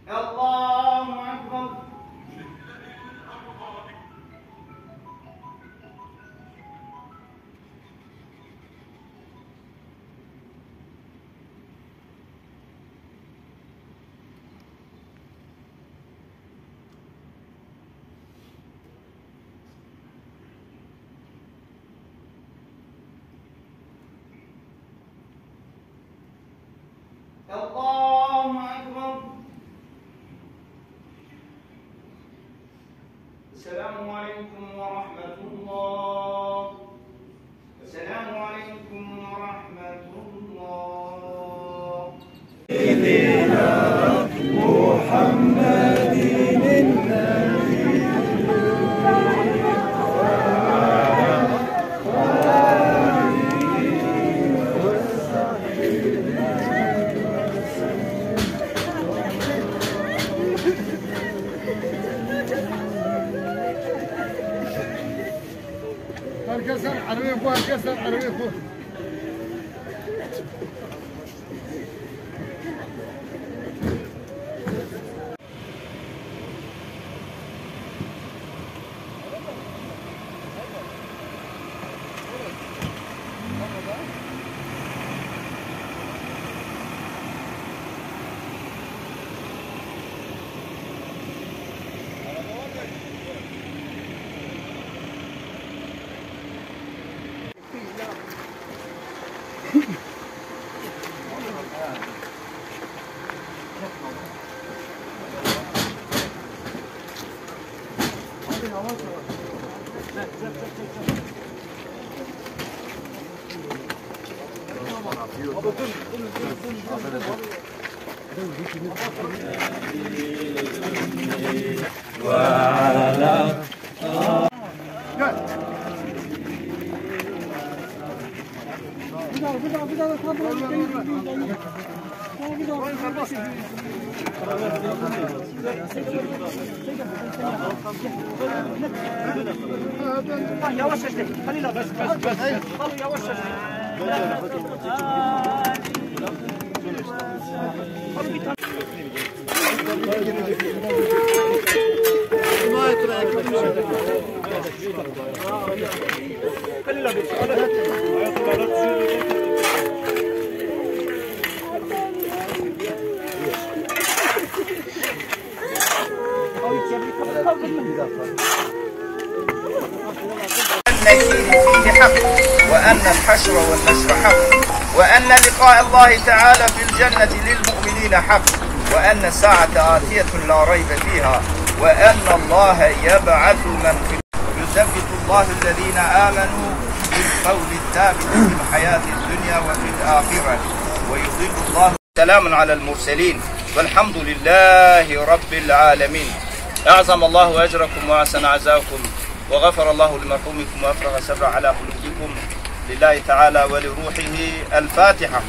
الله أكبر. الله أكبر. السلام عليكم ورحمة الله. السلام عليكم ورحمة الله. سيدنا محمد النبي الكسر عربي فوق الكسر عربي فوق وعلى يواش اشتي خلينا بس يواش اشتي النشيد فيه حق، وأن الحشر والنشر حق، وأن لقاء الله تعالى في الجنة للمؤمنين حق، وأن الساعة آتية لا ريب فيها، وأن الله يبعث من في يثبت الله الذين آمنوا بالقول الثابت في الحياة الدنيا وفي الآخرة ويضل الله. سلام على المرسلين والحمد لله رب العالمين. أعظم الله أجركم وأحسن عزاكم وغفر الله لمرحومكم وأفرغ سر على قلوبكم. لله تعالى ولروحه الفاتحة.